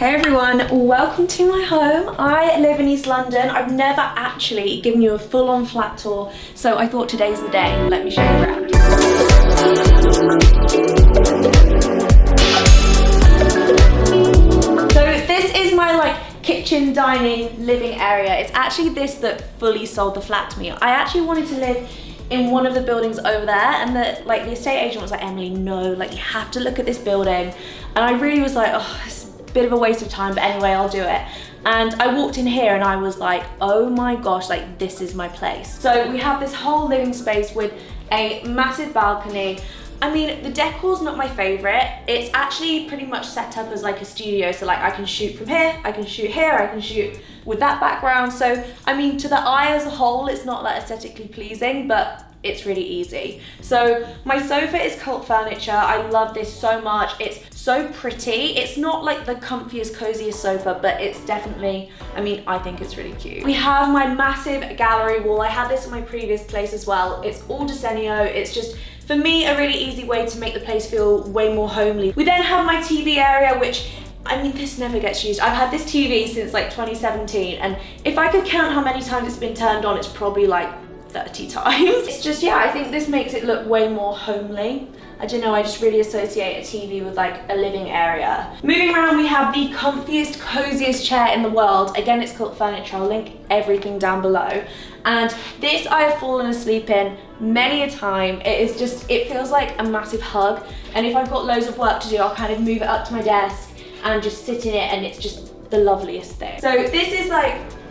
Hey everyone, welcome to my home. I live in East London. I've never actually given you a full-on flat tour, so I thought today's the day. Let me show you around. So this is my kitchen, dining, living area. It's actually this that fully sold the flat to me. I actually wanted to live in one of the buildings over there, and the estate agent was like, Emily, no, you have to look at this building. And I really was like, oh, it's a bit of a waste of time, but anyway, I'll do it. And I walked in here and I was like, oh my gosh, this is my place. So we have this whole living space with a massive balcony. I mean, the decor's not my favorite. It's actually pretty much set up as a studio. So I can shoot from here, I can shoot here, I can shoot with that background. So, I mean, to the eye as a whole, it's not aesthetically pleasing, but it's really easy. So my sofa is cult furniture. I love this so much. It's so pretty. It's not the comfiest, coziest sofa, but it's definitely, I think it's really cute. We have my massive gallery wall. I had this in my previous place as well. It's all Desenio. It's just, for me, a really easy way to make the place feel way more homely. We then have my TV area, which, this never gets used. I've had this TV since 2017, and if I could count how many times it's been turned on, it's probably 30 times. It's just, yeah, I think this makes it look way more homely. I don't know, I just really associate a TV with a living area. Moving around, we have the comfiest, coziest chair in the world. Again, it's called furniture. I'll link everything down below. And this I have fallen asleep in many a time. It feels like a massive hug. And if I've got loads of work to do, I'll kind of move it up to my desk and just sit in it, and it's just the loveliest thing. So this is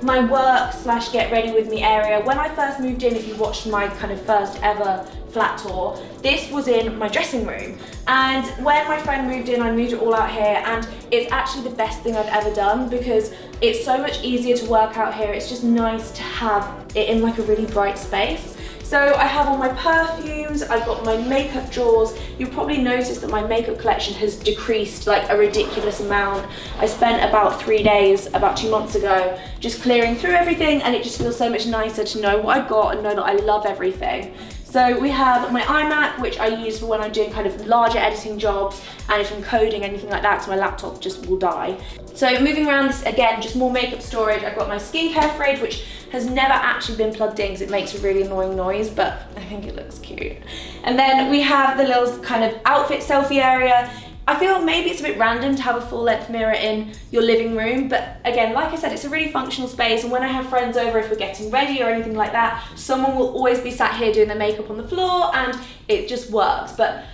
my work / get ready with me area. When I first moved in, if you watched my kind of first ever flat tour, this was in my dressing room. And when my friend moved in, I moved it all out here, and it's actually the best thing I've ever done because it's so much easier to work out here. It's just nice to have it in a really bright space. So I have all my perfumes, I've got my makeup drawers. You'll probably notice that my makeup collection has decreased a ridiculous amount. I spent about 3 days, about 2 months ago, just clearing through everything, and it just feels so much nicer to know what I've got and know that I love everything. So we have my iMac, which I use for when I'm doing kind of larger editing jobs, and if I'm coding, anything like that, so my laptop just will die. So moving around this, again, just more makeup storage. I've got my skincare fridge, which has never actually been plugged in because it makes a really annoying noise, but I think it looks cute. And then we have the little kind of outfit selfie area. I feel maybe it's a bit random to have a full-length mirror in your living room, but again, like I said, it's a really functional space, and when I have friends over, if we're getting ready or anything like that, someone will always be sat here doing their makeup on the floor, and it just works. But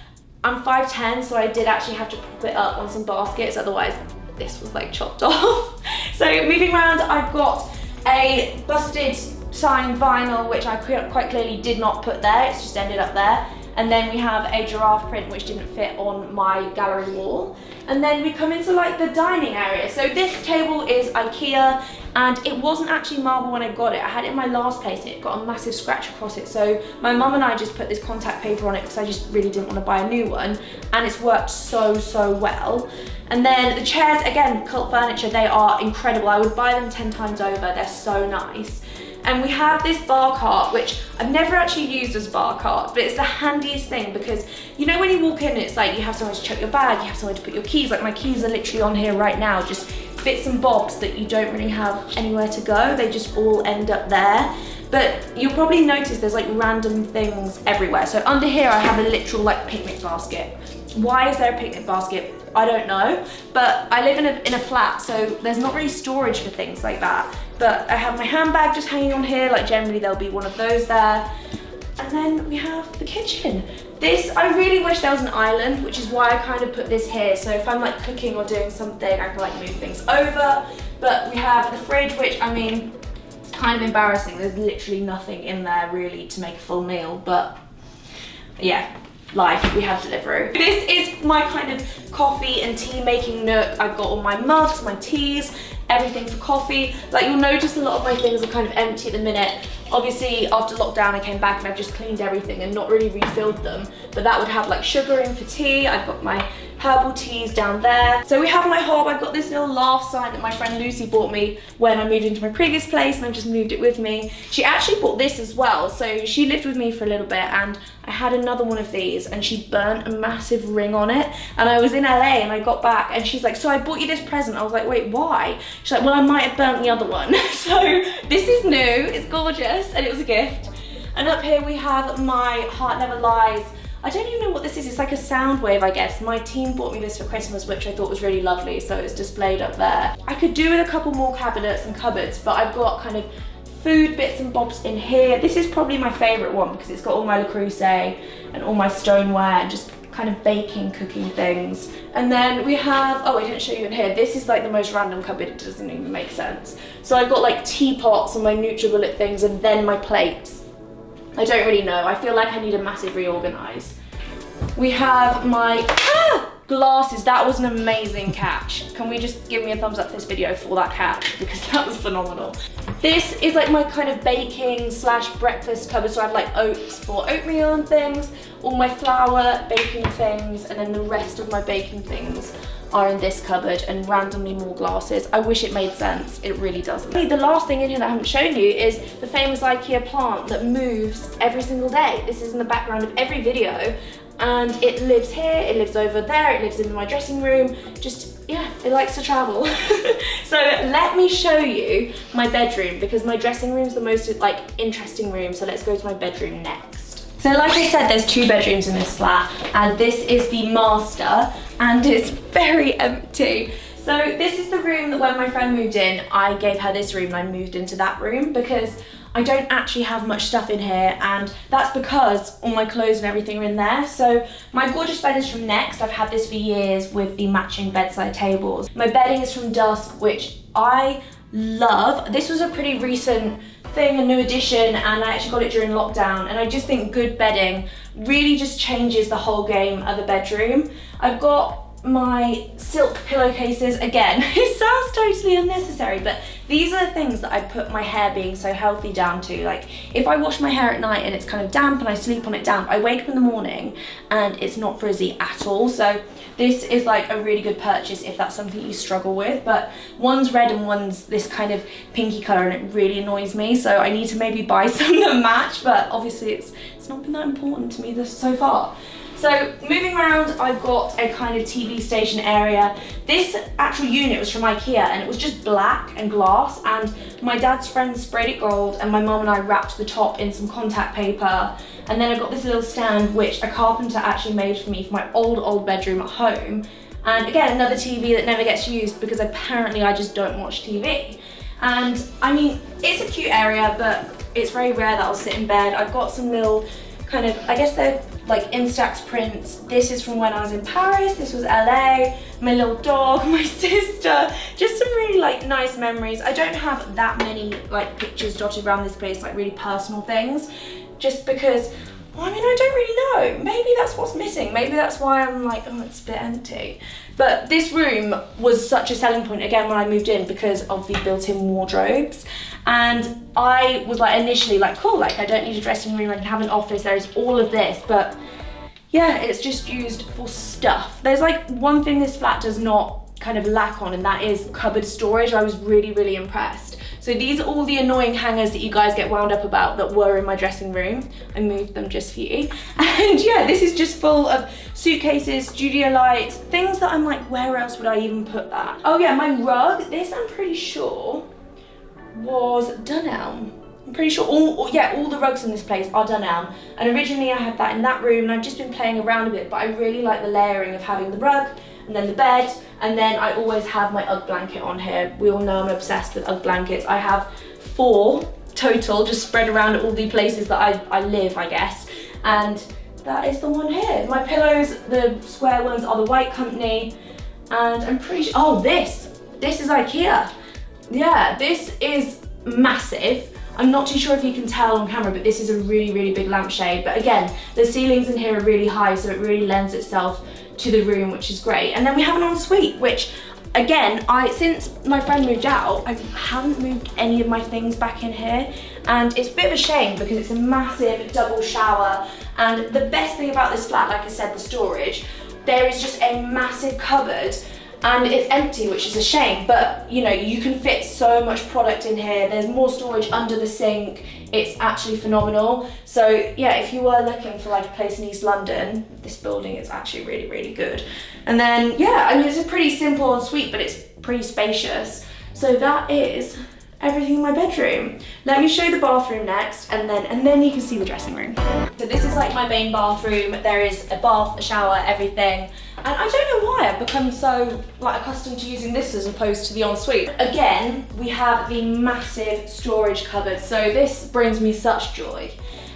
I'm 5'10", so I did actually have to prop it up on some baskets, otherwise this was chopped off. So moving around, I've got a busted signed vinyl, which I quite clearly did not put there, it's just ended up there. And then we have a giraffe print which didn't fit on my gallery wall. And then we come into the dining area. So this table is IKEA, and it wasn't actually marble when I got it. I had it in my last place and it got a massive scratch across it. So my mum and I just put this contact paper on it because I just really didn't want to buy a new one. And it's worked so well. And then the chairs, again, cult furniture, they are incredible. I would buy them 10 times over, they're so nice. And we have this bar cart, which I've never actually used as bar cart, but it's the handiest thing because, when you walk in, it's you have somewhere to chuck your bag, you have somewhere to put your keys. My keys are literally on here right now, just bits and bobs that you don't really have anywhere to go. They just all end up there. But you'll probably notice there's random things everywhere. So under here, I have a literal picnic basket. Why is there a picnic basket? I don't know, but I live in a flat, so there's not really storage for things like that. But I have my handbag just hanging on here, generally there'll be one of those there. And then we have the kitchen. This, I really wish there was an island, which is why I kind of put this here. So if I'm cooking or doing something, I can move things over. But we have the fridge, which it's kind of embarrassing. There's literally nothing in there really to make a full meal, but yeah. Life, we have Deliveroo. This is my kind of coffee and tea making nook. I've got all my mugs, my teas, everything for coffee. You'll notice a lot of my things are kind of empty at the minute. Obviously, after lockdown, I came back and I've just cleaned everything and not really refilled them. But that would have sugar in for tea. I've got my herbal teas down there. So we have my hob. I've got this little laugh sign that my friend Lucy bought me when I moved into my previous place, and I've just moved it with me. She actually bought this as well. So she lived with me for a little bit, and I had another one of these, and she burnt a massive ring on it. And I was in LA and I got back and she's like, so I bought you this present. I was like, wait, why? She's like, well, I might have burnt the other one. So this is new, it's gorgeous, and it was a gift. And up here we have my Heart Never Lies. I don't even know what this is. It's like a sound wave, I guess. My team bought me this for Christmas, which I thought was really lovely, so it's displayed up there. I could do with a couple more cabinets and cupboards, but I've got kind of food bits and bobs in here. This is probably my favorite one because it's got all my Le Creuset and all my stoneware and just kind of baking, cooking things. And then we have, oh, I didn't show you in here. This is like the most random cupboard. It doesn't even make sense. So I've got like teapots and my NutriBullet things and then my plates. I don't really know. I feel like I need a massive reorganize. We have my glasses. That was an amazing catch. Can we just give me a thumbs up for this video for that catch, because that was phenomenal. This is like my kind of baking slash breakfast cupboard. So I have like oats for oatmeal and things, all my flour, baking things, and then the rest of my baking things are in this cupboard, and randomly more glasses. I wish it made sense. It really doesn't. The last thing in here that I haven't shown you is the famous IKEA plant that moves every single day. This is in the background of every video, and it lives here, it lives over there, it lives in my dressing room. Just, yeah, it likes to travel. So let me show you my bedroom, because my dressing room is the most like interesting room. So let's go to my bedroom next. So like I said, there's 2 bedrooms in this flat, and this is the master, and it's very empty. So this is the room that when my friend moved in, I gave her this room and I moved into that room because I don't actually have much stuff in here, and that's because all my clothes and everything are in there. So my gorgeous bed is from Next. I've had this for years with the matching bedside tables. My bedding is from Dusk, which I love. This was a pretty recent thing, a new addition, and I actually got it during lockdown, and I just think good bedding really just changes the whole game of a bedroom. I've got my silk pillowcases. Again, it sounds totally unnecessary, but these are the things that I put my hair being so healthy down to. Like if I wash my hair at night and it's kind of damp and I sleep on it damp, I wake up in the morning and it's not frizzy at all. So this is like a really good purchase if that's something you struggle with, but one's red and one's this kind of pinky color, and it really annoys me. So I need to maybe buy some that match, but obviously it's not been that important to me so far. So moving around, I've got a kind of TV station area. This actual unit was from IKEA, and it was just black and glass, and my dad's friend sprayed it gold, and my mum and I wrapped the top in some contact paper. And then I've got this little stand which a carpenter actually made for me for my old bedroom at home. And again, another TV that never gets used because apparently I just don't watch TV. And I mean, it's a cute area, but it's very rare that I'll sit in bed. I've got some little kind of, I guess they're like Instax prints. This is from when I was in Paris, this was LA, my little dog, my sister, just some really like nice memories. I don't have that many like pictures dotted around this place, like really personal things, just because, well, I mean, I don't really know. Maybe that's what's missing. Maybe that's why I'm like, oh, it's a bit empty. But this room was such a selling point, again, when I moved in because of the built-in wardrobes. And I was like initially like, cool, like I don't need a dressing room, I can have an office, there's all of this. But yeah, it's just used for stuff. There's like one thing this flat does not kind of lack on, and that is cupboard storage. I was really impressed. So these are all the annoying hangers that you guys get wound up about that were in my dressing room. I moved them just for you. And yeah, this is just full of suitcases, studio lights, things that I'm like, where else would I even put that? Oh yeah, my rug, this I'm pretty sure was Dunelm. I'm pretty sure all the rugs in this place are Dunelm. And originally I had that in that room, and I've just been playing around a bit, but I really like the layering of having the rug and then the bed, and then I always have my UGG blanket on here. We all know I'm obsessed with UGG blankets. I have 4 total, just spread around all the places that I live, I guess. And that is the one here. My pillows, the square ones, are the White Company, and I'm pretty sure, oh, this is IKEA. Yeah, this is massive. I'm not too sure if you can tell on camera, but this is a really big lampshade. But again, the ceilings in here are really high, so it really lends itself to the room, which is great. And then we have an ensuite, which again, since my friend moved out, I haven't moved any of my things back in here. And it's a bit of a shame because it's a massive double shower. And the best thing about this flat, like I said, the storage, there is just a massive cupboard and it's empty, which is a shame, but you know, you can fit so much product in here. There's more storage under the sink. It's actually phenomenal. So yeah, if you were looking for like a place in East London, this building is actually really, really good. And then, yeah, I mean, it's a pretty simple and sweet, but it's pretty spacious. So that is everything in my bedroom. Let me show you the bathroom next, and then you can see the dressing room. So this is like my main bathroom. There is a bath, a shower, everything. And I don't know why I've become so like accustomed to using this as opposed to the ensuite. Again, we have the massive storage cupboard. So this brings me such joy.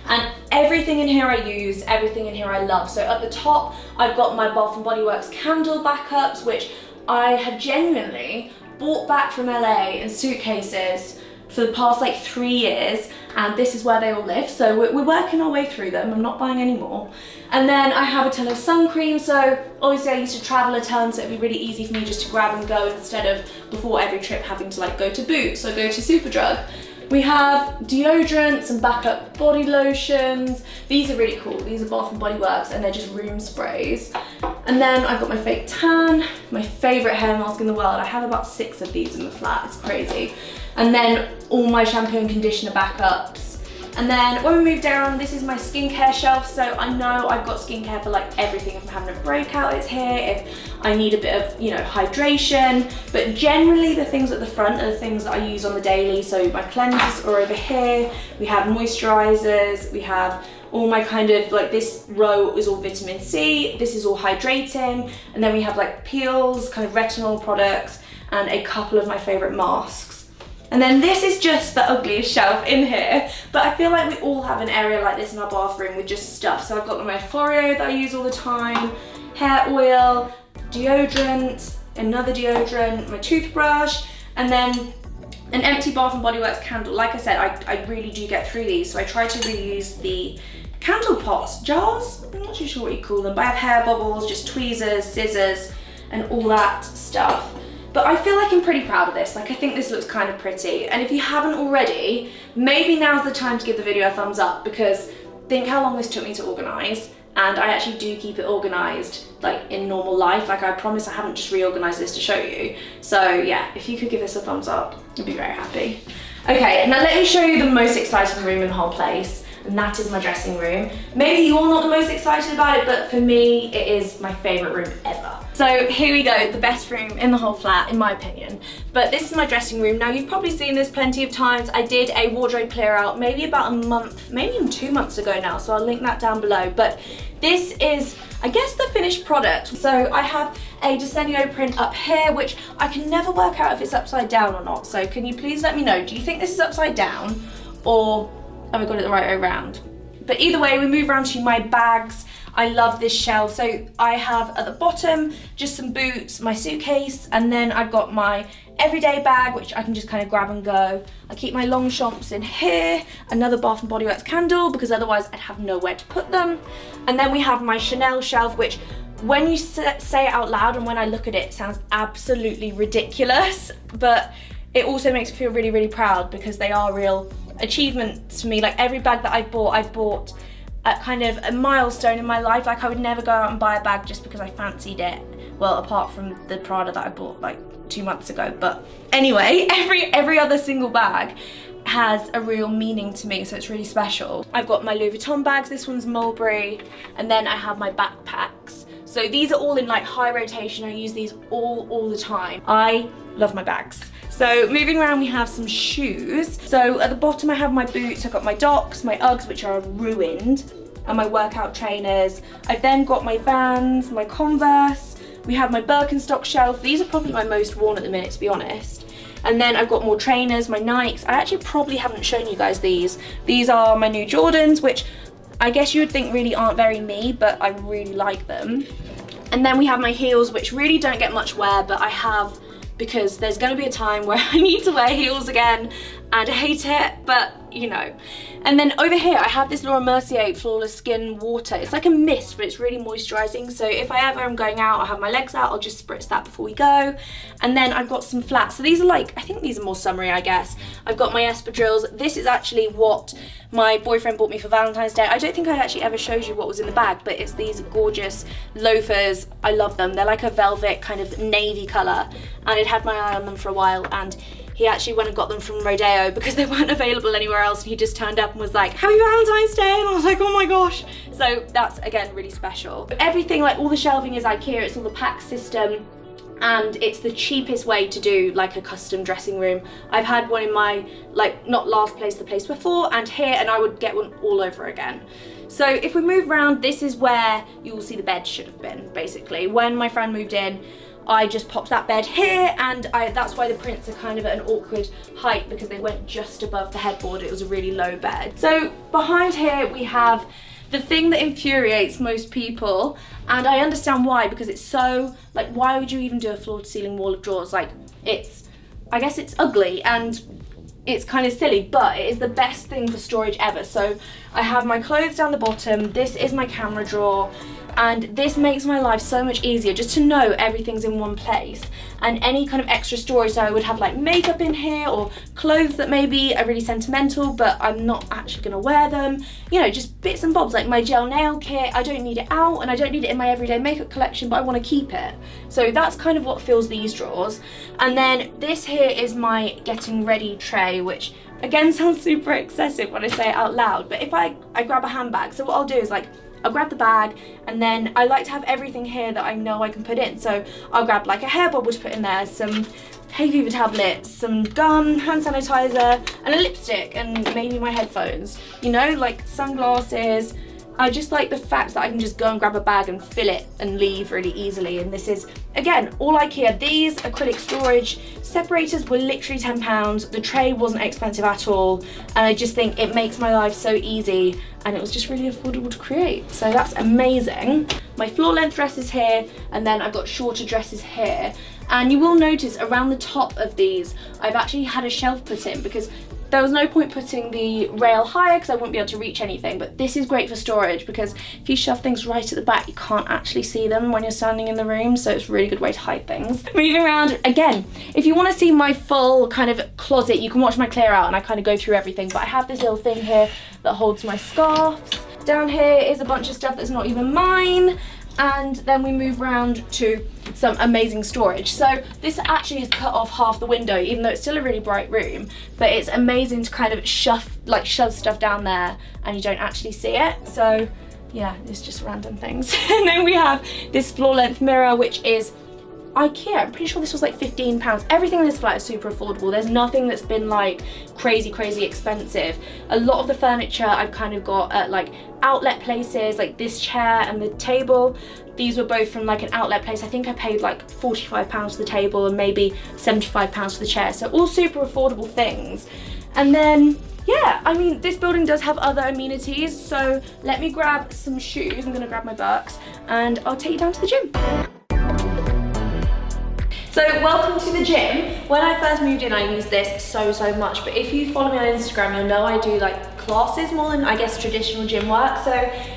And everything in here I use, everything in here I love. So at the top, I've got my Bath & Body Works candle backups, which I have genuinely bought back from LA in suitcases for the past like 3 years, and this is where they all live. So we're working our way through them. I'm not buying any more. And then I have a ton of sun cream. So obviously I used to travel a ton, so it'd be really easy for me just to grab and go instead of before every trip having to like go to Boots or go to Superdrug. We have deodorants and backup body lotions. These are really cool. These are Bath & Body Works, and they're just room sprays. And then I've got my fake tan, my favorite hair mask in the world. I have about 6 of these in the flat, it's crazy. And then all my shampoo and conditioner backups. And then when we move down, this is my skincare shelf. So I know I've got skincare for like everything. If I'm having a breakout, it's here. If I need a bit of, you know, hydration. But generally the things at the front are the things that I use on the daily. So my cleansers are over here. We have moisturizers. We have all my kind of like, this row is all vitamin C. This is all hydrating. And then we have like peels, kind of retinol products, and a couple of my favorite masks. And then this is just the ugliest shelf in here, but I feel like we all have an area like this in our bathroom with just stuff. So I've got my Foreo that I use all the time, hair oil, deodorant, another deodorant, my toothbrush, and then an empty Bath & Body Works candle. Like I said, I really do get through these, so I try to reuse the candle pots, jars, I'm not too sure what you call them, but I have hair bubbles, just tweezers, scissors, and all that stuff. But I feel like I'm pretty proud of this. Like, I think this looks kind of pretty. And if you haven't already, maybe now's the time to give the video a thumbs up, because think how long this took me to organize. And I actually do keep it organized, like in normal life. Like, I promise I haven't just reorganized this to show you. So yeah, if you could give this a thumbs up, I'd be very happy. Okay, now let me show you the most exciting room in the whole place. And that is my dressing room. Maybe you're not the most excited about it, but for me, it is my favorite room ever. So here we go, the best room in the whole flat, in my opinion. But this is my dressing room. Now, you've probably seen this plenty of times. I did a wardrobe clear out maybe about a month, maybe even 2 months ago now, so I'll link that down below. But this is, I guess, the finished product. So I have a Desenio print up here, which I can never work out if it's upside down or not. So can you please let me know, do you think this is upside down, or have I got it the right way around? But either way, we move around to my bags. I love this shelf. So I have at the bottom just some boots, my suitcase, and then I've got my everyday bag, which I can just kind of grab and go. I keep my Longchamps in here, another Bath & Body Works candle, because otherwise I'd have nowhere to put them. And then we have my Chanel shelf, which when you say it out loud and when I look at it, it sounds absolutely ridiculous, but it also makes me feel really, really proud, because they are real achievements for me. Like, every bag that I've bought at kind of a milestone in my life. Like, I would never go out and buy a bag just because I fancied it. Well, apart from the Prada that I bought like 2 months ago. But anyway, every other single bag has a real meaning to me, so it's really special. I've got my Louis Vuitton bags, this one's Mulberry, and then I have my backpacks. So these are all in like high rotation. I use these all the time. I love my bags. So moving around, we have some shoes. So at the bottom I have my boots, I've got my Docs, my Uggs, which are ruined, and my workout trainers. I've then got my Vans, my Converse. We have my Birkenstock shelf. These are probably my most worn at the minute, to be honest. And then I've got more trainers, my Nikes. I actually probably haven't shown you guys these. These are my new Jordans, which I guess you would think really aren't very me, but I really like them. And then we have my heels, which really don't get much wear, but I have, because there's going to be a time where I need to wear heels again, and I hate it, but you know. And then over here I have this Laura Mercier Flawless Skin Water. It's like a mist, but it's really moisturising. So if I ever am going out, I have my legs out, I'll just spritz that before we go. And then I've got some flats. So these are like, I think these are more summery, I guess. I've got my espadrilles. This is actually what my boyfriend bought me for Valentine's Day. I don't think I actually ever showed you what was in the bag, but it's these gorgeous loafers. I love them. They're like a velvet kind of navy colour, and I'd had my eye on them for a while, and he actually went and got them from Rodeo because they weren't available anywhere else, and he just turned up and was like, happy Valentine's Day, and I was like, oh my gosh. So that's, again, really special. Everything, like all the shelving is IKEA, it's all the pack system, and it's the cheapest way to do like a custom dressing room. I've had one in my, like, not last place, the place before, and here, and I would get one all over again. So if we move around, this is where you will see the bed should have been, basically. When my friend moved in, I just popped that bed here, and that's why the prints are kind of at an awkward height, because they went just above the headboard. It was a really low bed. So behind here we have the thing that infuriates most people, and I understand why, because it's so, like, why would you even do a floor-to-ceiling wall of drawers? Like, I guess it's ugly and it's kind of silly, but it is the best thing for storage ever. So I have my clothes down the bottom, this is my camera drawer, and this makes my life so much easier just to know everything's in one place. And any kind of extra storage, so I would have like makeup in here, or clothes that maybe are really sentimental but I'm not actually gonna wear them, you know, just bits and bobs, like my gel nail kit. I don't need it out, and I don't need it in my everyday makeup collection, but I want to keep it. So that's kind of what fills these drawers. And then this here is my getting ready tray, which again sounds super excessive when I say it out loud, but if I grab a handbag, so what I'll do is, like, I'll grab the bag, and then I like to have everything here that I know I can put in. So I'll grab like a hair bobble to put in there, some hay fever tablets, some gum, hand sanitizer, and a lipstick, and maybe my headphones, you know, like sunglasses. I just like the fact that I can just go and grab a bag and fill it and leave really easily. And this is, again, all IKEA. These acrylic storage separators were literally £10. The tray wasn't expensive at all. And I just think it makes my life so easy, and it was just really affordable to create. So that's amazing. My floor length dress is here, and then I've got shorter dresses here. And you will notice around the top of these, I've actually had a shelf put in, because there was no point putting the rail higher because I wouldn't be able to reach anything, but this is great for storage, because if you shove things right at the back, you can't actually see them when you're standing in the room, so it's a really good way to hide things. Moving around, again, if you want to see my full kind of closet, you can watch my clear out and I kind of go through everything, but I have this little thing here that holds my scarves. Down here is a bunch of stuff that's not even mine, and then we move around to some amazing storage. So this actually has cut off half the window, even though it's still a really bright room, but it's amazing to kind of shove stuff down there and you don't actually see it. So yeah, it's just random things. And then we have this floor length mirror, which is IKEA. I'm pretty sure this was like £15. Everything in this flat is super affordable. There's nothing that's been like crazy expensive. A lot of the furniture I've kind of got at like outlet places, like this chair and the table. These were both from like an outlet place. I think I paid like £45 for the table and maybe £75 for the chair. So all super affordable things. And then, yeah, I mean, this building does have other amenities. So let me grab some shoes. I'm gonna grab my Birks and I'll take you down to the gym. So welcome to the gym. When I first moved in, I used this so much, but if you follow me on Instagram, you'll know I do like classes more than, I guess, traditional gym work. So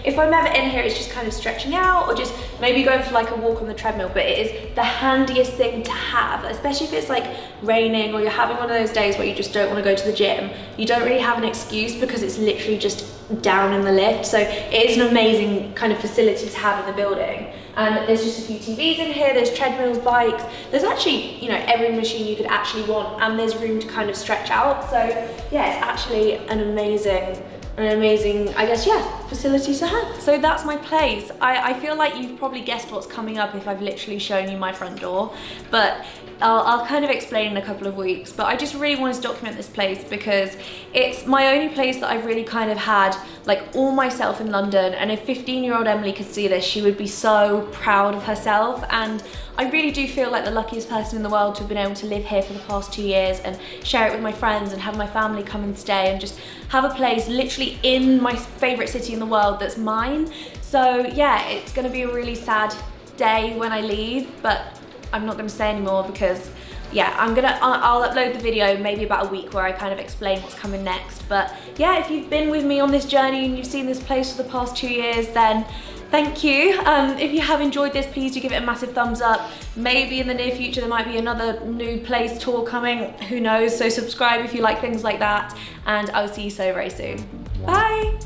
if I'm ever in here, it's just kind of stretching out or just maybe going for like a walk on the treadmill, but it is the handiest thing to have, especially if it's like raining or you're having one of those days where you just don't want to go to the gym. You don't really have an excuse because it's literally just down in the lift. So it is an amazing kind of facility to have in the building. And there's just a few TVs in here, there's treadmills, bikes, there's actually, you know, every machine you could actually want, and there's room to kind of stretch out. So yeah, it's actually an amazing, I guess, yeah, facility to have. So that's my place. I feel like you've probably guessed what's coming up if I've literally shown you my front door, but I'll kind of explain in a couple of weeks. But I just really wanted to document this place because it's my only place that I've really kind of had like all myself in London, and if 15-year-old Emily could see this, she would be so proud of herself. And I really do feel like the luckiest person in the world to have been able to live here for the past 2 years and share it with my friends and have my family come and stay and just have a place literally in my favourite city in the world that's mine. So yeah, it's gonna be a really sad day when I leave, but I'm not gonna say anymore because yeah, I'll upload the video maybe about a week where I kind of explain what's coming next. But yeah, if you've been with me on this journey and you've seen this place for the past 2 years, then thank you. If you have enjoyed this, please do give it a massive thumbs up. Maybe in the near future there might be another new place tour coming, who knows? So subscribe if you like things like that, and I'll see you so very soon. Bye.